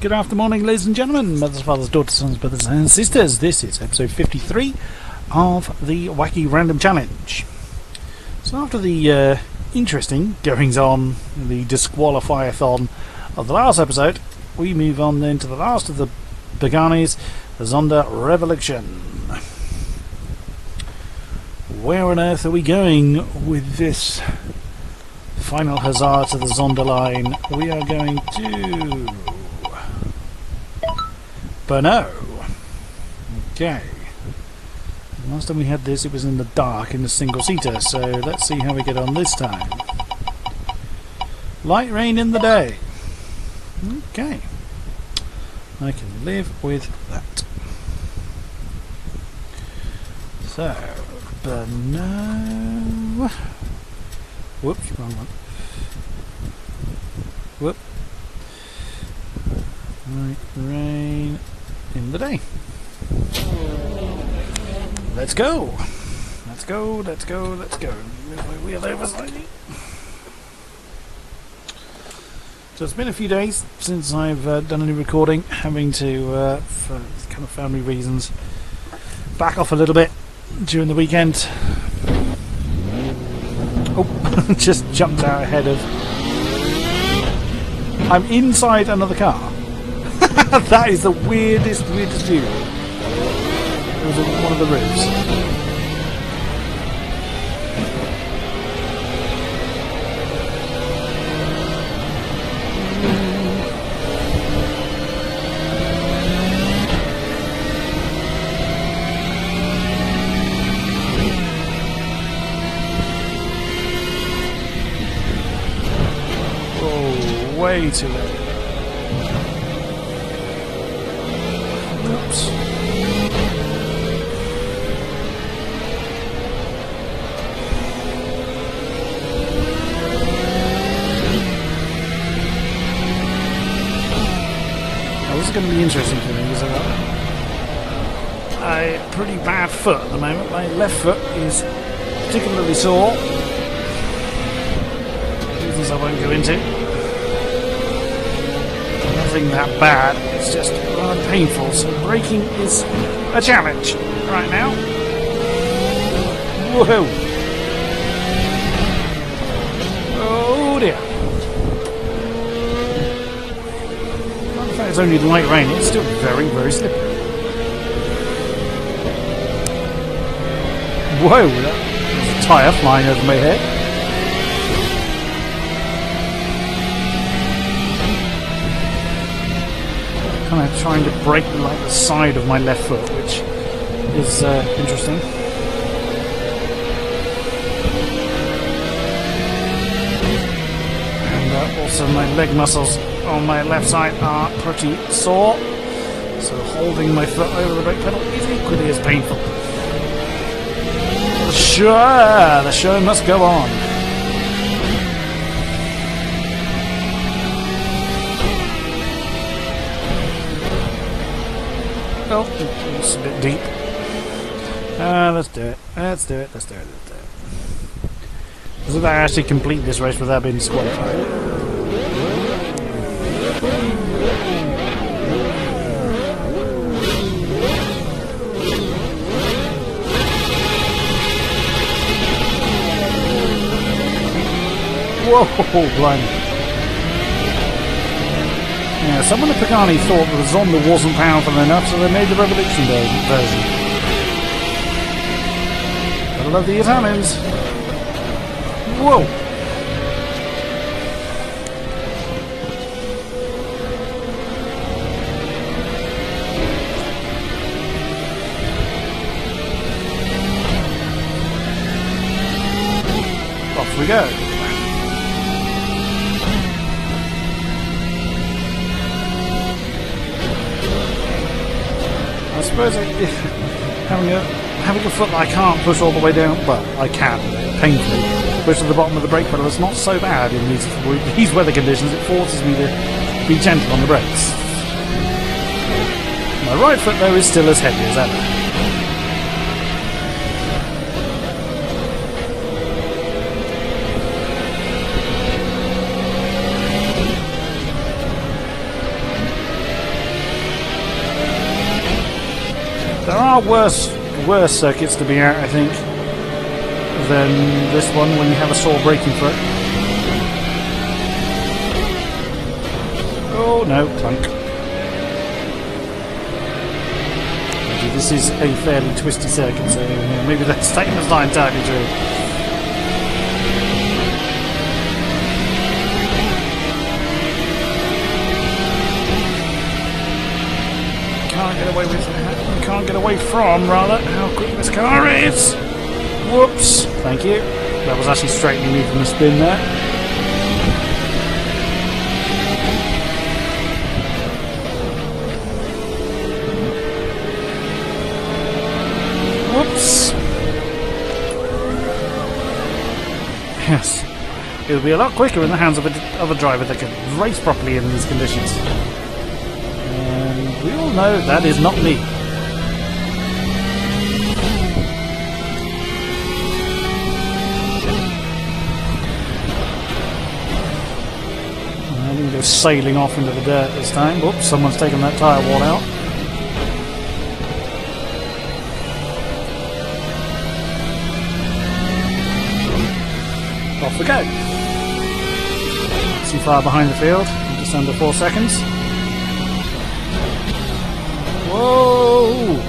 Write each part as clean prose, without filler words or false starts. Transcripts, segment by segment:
Good afternoon, ladies and gentlemen, mothers, fathers, daughters, sons, brothers and sisters. This is episode 53 of the Wacky Random Challenge. So after the interesting goings-on, the disqualify-a-thon of the last episode, we move on then to the last of the Pagani's Zonda Revolution. Where on earth are we going with this final huzzah to the Zonda line? We are going to Brno. Okay. Last time we had this, it was in the dark in the single-seater, so let's see how we get on this time. Light rain in the day. Okay. I can live with that. So, Brno. Whoops, wrong one. Whoop. Light rain in the day. Let's go. Let's go, let's go, let's go. Move my wheel over slightly. So it's been a few days since I've done any recording, having to, for kind of family reasons, back off a little bit during the weekend. Oh, just jumped out ahead of... I'm inside another car. That is the weirdest view. It was one of the roofs. Oh, way too late. Oops. This is going to be interesting for me because I've got a pretty bad foot at the moment. My left foot is particularly sore. Reasons I won't go into. Nothing that bad, it's just rather painful, so braking is a challenge right now. Whoa! Oh dear. It's only light rain, it's still very, very slippery. Whoa, there's a tyre flying over my head. Kind of trying to break like the side of my left foot, which is interesting. And also my leg muscles on my left side are pretty sore, so holding my foot over the brake pedal is equally as painful. Sure, the show must go on. Oh, it's a bit deep. Let's do it. Let's do it. Let's do it. Let's do it. So that I actually complete this race without being disqualified. Whoa, blimey. Yeah, someone at Pagani thought that the Zonda wasn't powerful enough, so they made the Revolution version. Gotta love the Italians. Whoa! Off we go. I suppose if having a foot that I can't push all the way down, well, I can, painfully, push to the bottom of the brake pedal, it's not so bad in these weather conditions. It forces me to be gentle on the brakes. My right foot, though, is still as heavy as ever. There are worse circuits to be at, I think, than this one when you have a sore braking foot. Oh no, clunk. This is a fairly twisty circuit, so maybe that statement's not entirely true. Can't get away from, rather, how quick this car is. Whoops. Thank you. That was actually straightening me from the spin there. Whoops. Yes. It would be a lot quicker in the hands of a driver that can race properly in these conditions. And we all know that is not me. I'm going to go sailing off into the dirt this time. Whoops, someone's taken that tyre wall out. Off we go. Too far behind the field, just under 4 seconds. Whoa!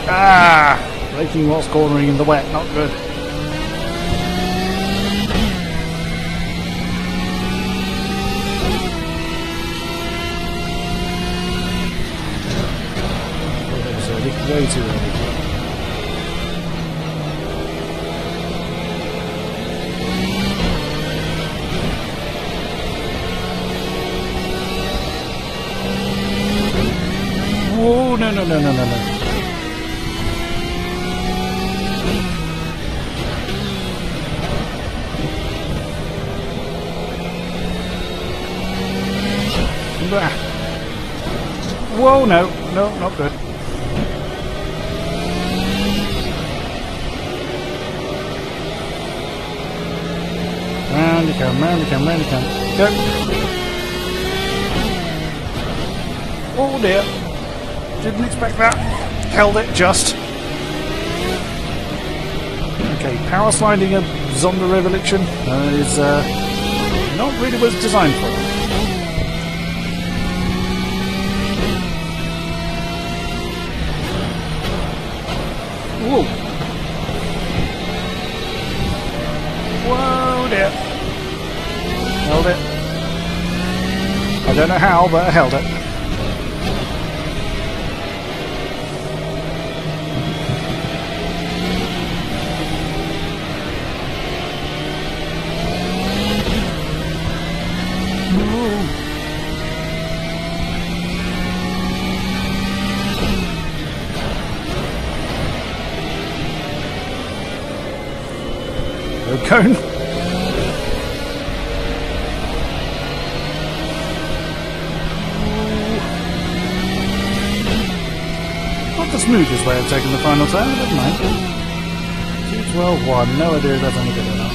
Ah! Braking whilst cornering in the wet, not good. Way too early. Whoa, no. Whoa, no, not good. Round you come. Go. Oh dear. Didn't expect that. Held it just. Okay, power sliding a Zonda Revolucion is not really what it's designed for. Whoa. Whoa dear. Held it. I don't know how, but I held it. Cone. Not the smoothest way of taking the final turn, but never mind. 2-12-1, no idea if that's any good or not.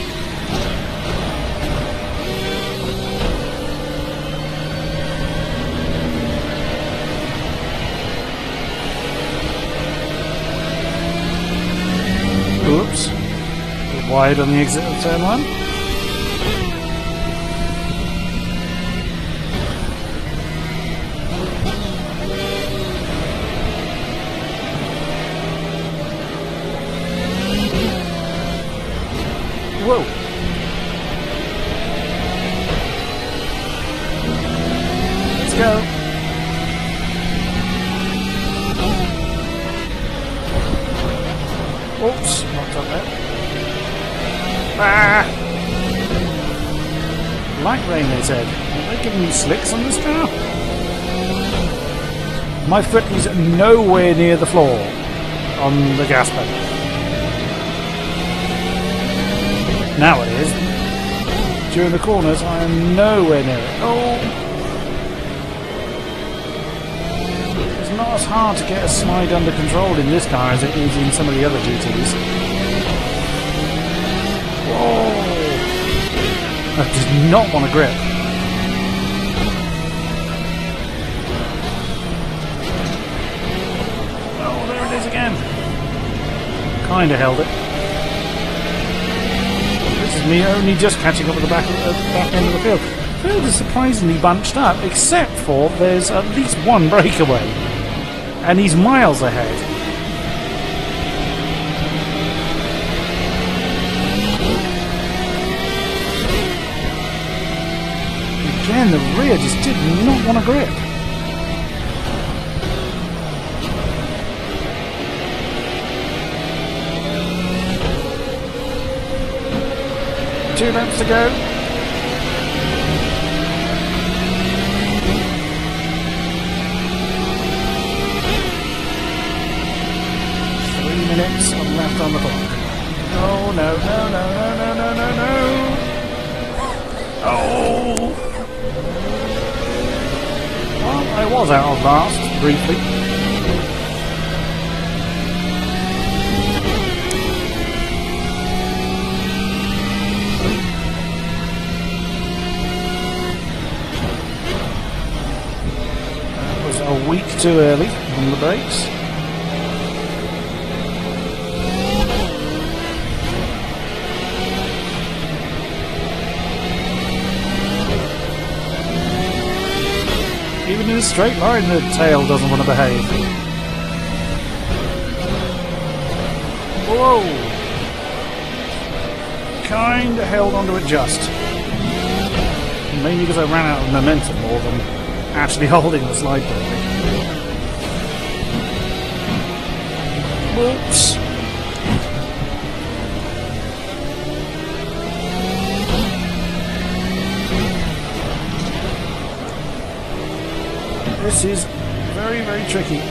Oops. Wide on the exit of turn 1. Whoa. Let's go. Oops, knocked up there. Ah! Light rain, they said. Are they giving me slicks on this car? My foot is nowhere near the floor on the gas pedal. Now it is. During the corners, I am nowhere near it. Oh! It's not as hard to get a slide under control in this car as it is in some of the other GTs. I did not want to grip. again. Kinda held it. This is me only just catching up with the back end of the field. The field is surprisingly bunched up, except for there's at least one breakaway. And he's miles ahead. Again, the rear just did not want to grip. Two laps to go. Minutes left on the clock. Oh no, no, no, no, no, no, no, no. Oh! Well, I was out of last, briefly. That was a week too early on the brakes. Even in a straight line, the tail doesn't want to behave. Whoa! Kinda held onto it just. Mainly because I ran out of momentum more than actually holding the slide perfectly. Whoops! This is very, very tricky,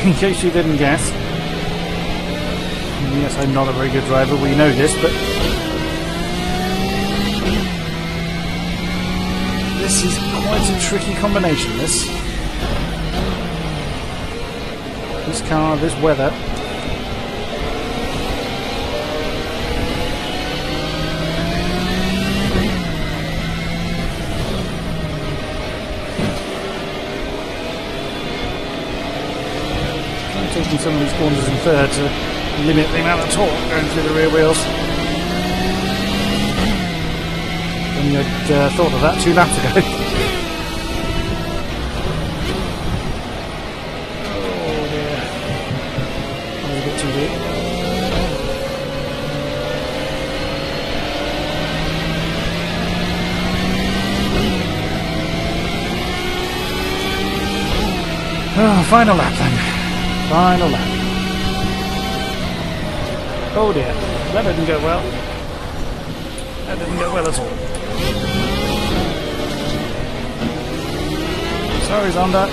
in case you didn't guess. And yes, I'm not a very good driver, we know this, but this is quite a tricky combination, this car, this weather. Taking some of these corners in third to limit the amount of torque going through the rear wheels. When I'd thought of that 2 laps ago. Oh dear. That was a bit too deep. Oh, final lap then. Final lap. Oh dear, that didn't go well. That didn't go well at all. Sorry, Zonda.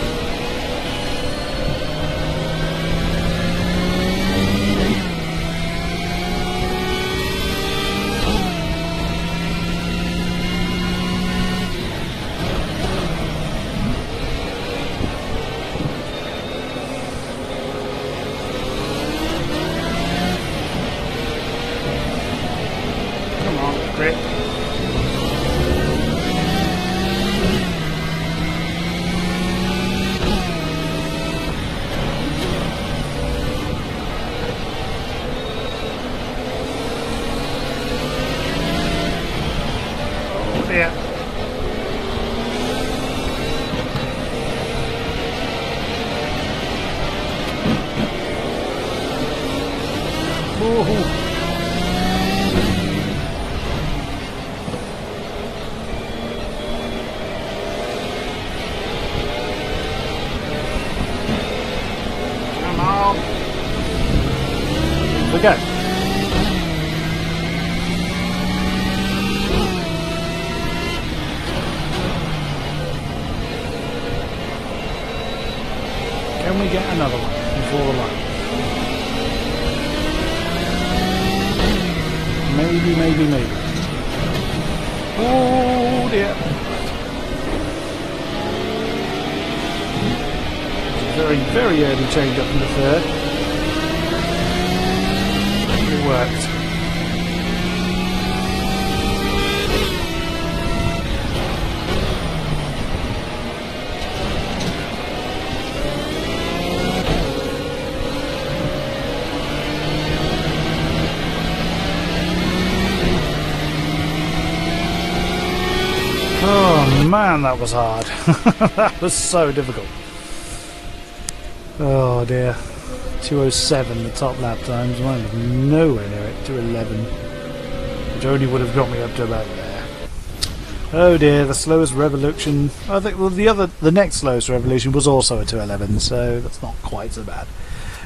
Grip. Oh dear. Woohoo. We go. Can we get another one before the line? Maybe, maybe, maybe. Oh dear. Very, very early change up in the third. It worked. man, that was hard. That was so difficult. Oh dear. 2:07 the top lap times. Mine was nowhere near it. 2:11, which only would have got me up to about there. Oh dear, the slowest revolution. I think the next slowest revolution was also a 2:11, so that's not quite so bad.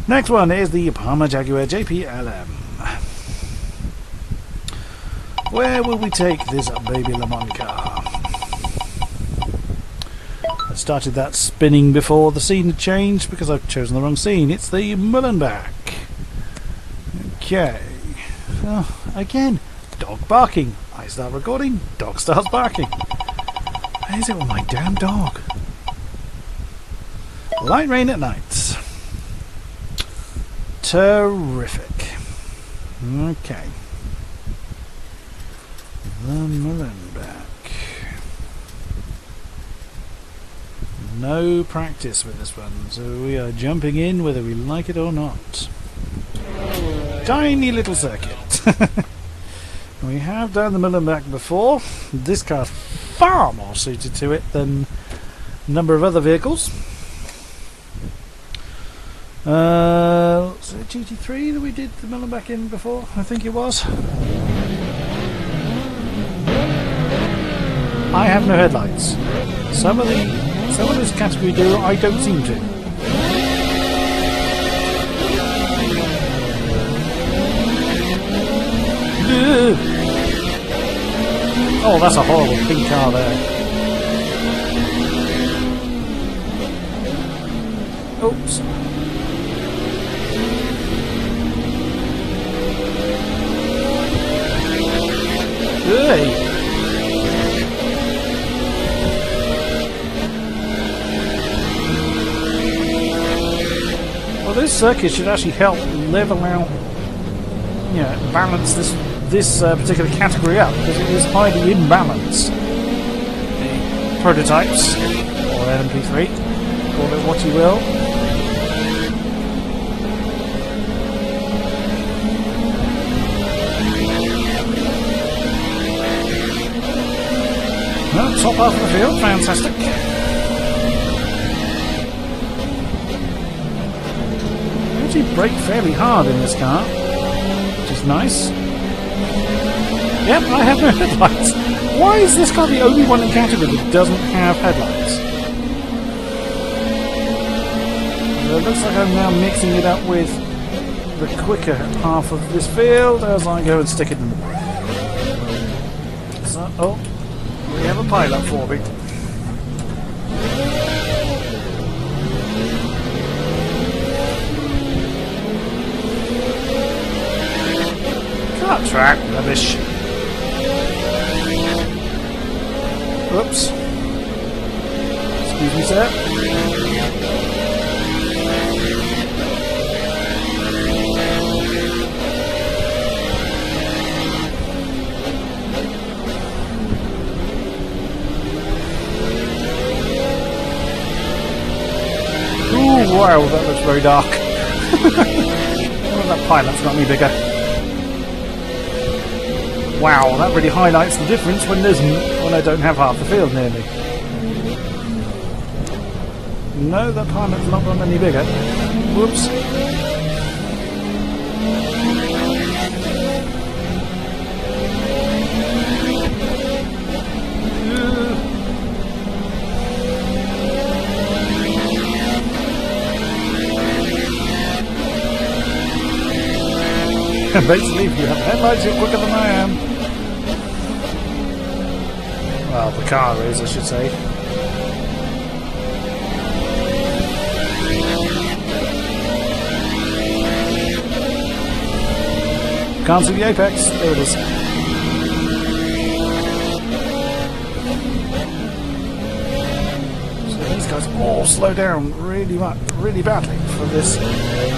Next one is the Palmer Jaguar JPLM. Where will we take this baby Le Mans car? I started that spinning before the scene had changed because I've chosen the wrong scene. It's the Mullenbeck. Okay. Oh, again, dog barking. I start recording, dog starts barking. Where is it with my damn dog? Light rain at night. Terrific. Okay. The Mullenbeck. No practice with this one, so we are jumping in whether we like it or not. Tiny little circuit. We have done the Mullenbeck before. This car's far more suited to it than a number of other vehicles. Was it GT3 that we did the Mullenbeck in before? I think it was. I have no headlights. Some of this category do, I don't seem to. Oh, that's a horrible pink car there. Oops. Hey. Well, this circuit should actually help level out, balance this particular category up, because it is highly imbalanced. The prototypes, or LMP3, call it what you will. Well, top half of the field, fantastic. You brake fairly hard in this car, which is nice. Yep, I have no headlights. Why is this car the only one in category that doesn't have headlights? It looks like I'm now mixing it up with the quicker half of this field as I go and stick it in the brake. So, oh, we have a pilot for me. Track rubbish. Whoops. Excuse me, sir. Ooh, wow, that looks very dark. Well, that pilot's got me bigger. Wow, that really highlights the difference when I don't have half the field near me. No, that pilot's not gone any bigger. Whoops. Basically, if you have headlights, you're quicker than I am. Well, the car is, I should say. Can't see the apex. There it is. So these guys all slow down really badly for this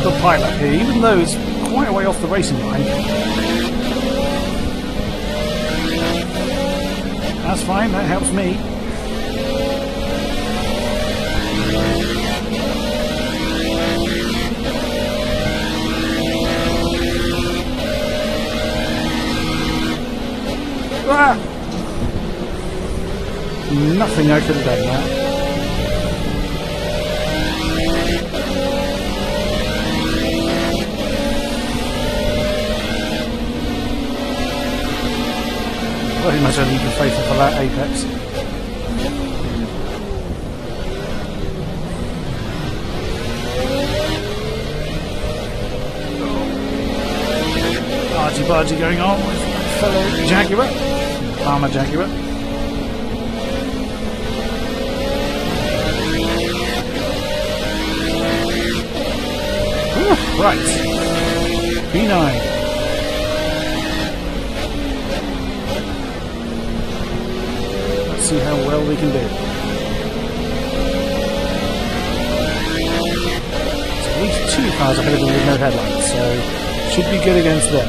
the pilot here, even though it's quite a way off the racing line. That's fine, that helps me. Ah! Nothing I could have done now. Very much only be faithful for that apex. Argy-bargy going on with fellow Jaguar, Farmer Jaguar. Ooh, right, B9. See how well we can do. There's at least 2 cars ahead of them with no headlights, so should be good against them.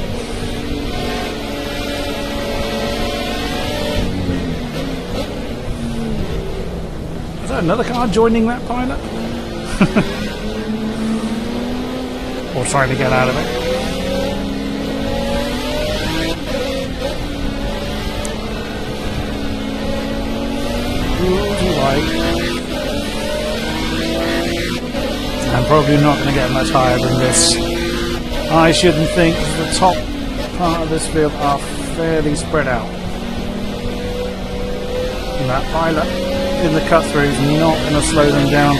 Is that another car joining that pilot? Or trying to get out of it? I'm probably not going to get much higher than this. I shouldn't think the top part of this field are fairly spread out. And that pilot in the cut through is not going to slow them down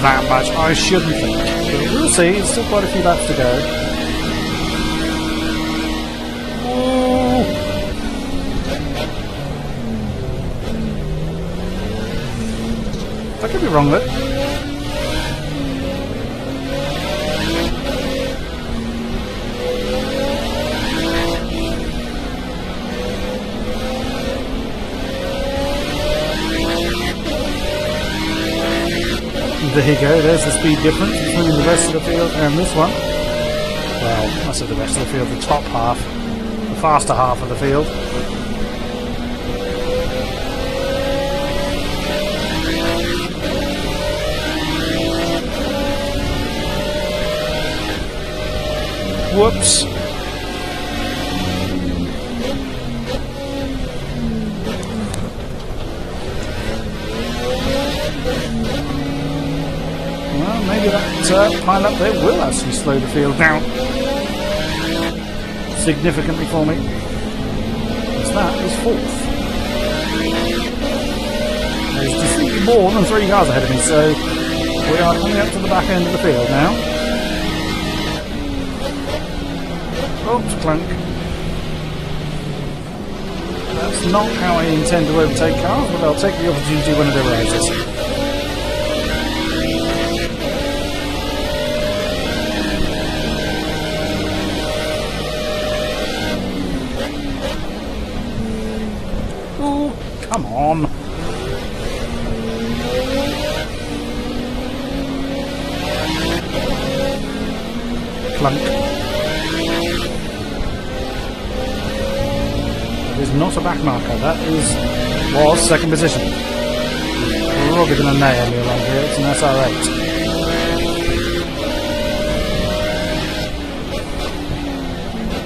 that much. I shouldn't think. But we'll see. There's still quite a few laps to go. I could be wrong though. There you go, there's the speed difference between the rest of the field and this one. Well, I said the rest of the field, the top half, the faster half of the field. Whoops. Well, maybe that pilot there will actually slow the field down significantly for me. Because that is 4th. There's distinctly more than 3 cars ahead of me, so we are coming up to the back end of the field now. Oops, clunk. That's not how I intend to overtake cars, but I'll take the opportunity when it arises. Oh, come on. Clunk. Is not a back marker, that was second position. We're probably going to nail me along here, it's an SR8.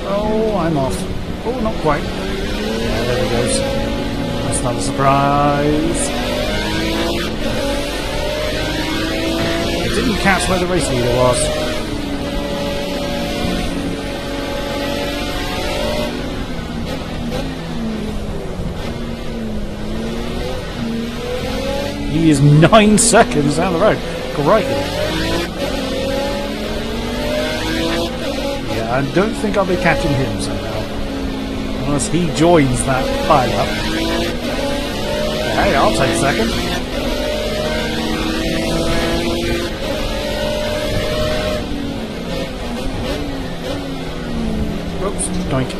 Oh, I'm off. Oh, not quite. Yeah, there he goes. That's not a surprise. I didn't catch where the race leader was. He is 9 seconds down the road. Crikey. Yeah, I don't think I'll be catching him somehow. Unless he joins that pile up. Hey, I'll take second. Oops, doink.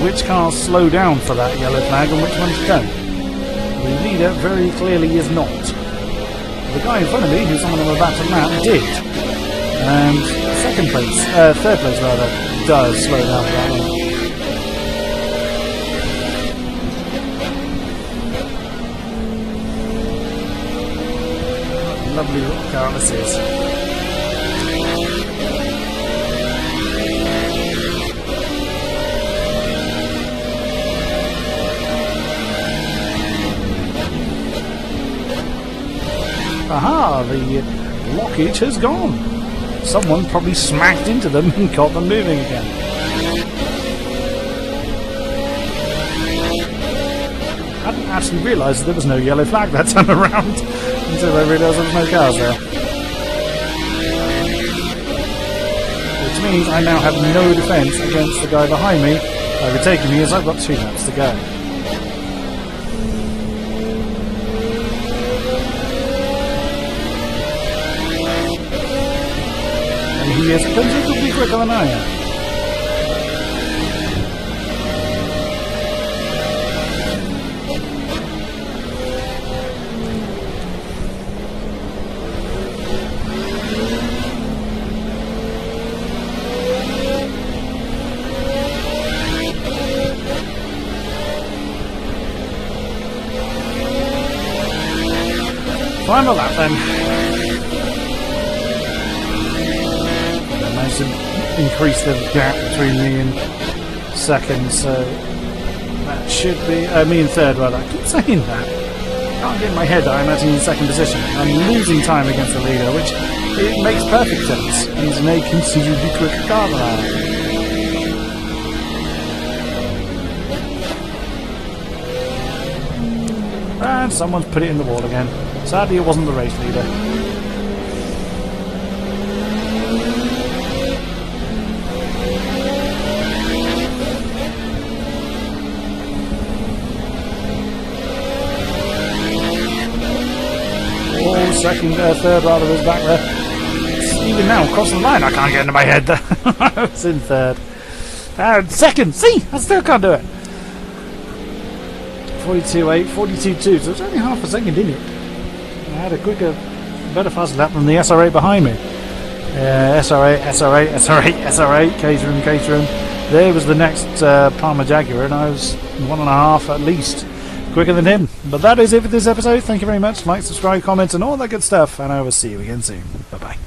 Which cars slow down for that yellow flag and which ones don't. The leader very clearly is not. The guy in front of me, who's someone I'm about to lap, did. And third place rather, does slow down for that one. Lovely little car this is. Aha, the blockage has gone. Someone probably smacked into them and got them moving again. I hadn't actually realised that there was no yellow flag that time around until I realised there was no cars there. Which means I now have no defence against the guy behind me overtaking me as I've got 2 laps to go. He is considerably quicker than I am. Final lap then. To increase the gap between me and second, so that should be me in third. Well, I keep saying that. I can't get in my head that I'm actually in second position. I'm losing time against the leader, which it makes perfect sense. He's in a considerably quicker car than I am. And someone's put it in the wall again. Sadly, it wasn't the race leader. Third rather was back there. Even now, crossing the line, I can't get into my head there. I was in third. And second! See! I still can't do it! 42.8, 42.2, so it's only half a second in it. I had a quicker, better faster lap than the SR8 behind me. SR8, SR8, SR8, SR8, Caterham. There was the next Palmer Jaguar, and I was 1.5 at least quicker than him. But that is it for this episode. Thank you very much. Like, subscribe, comment, and all that good stuff. And I will see you again soon. Bye bye.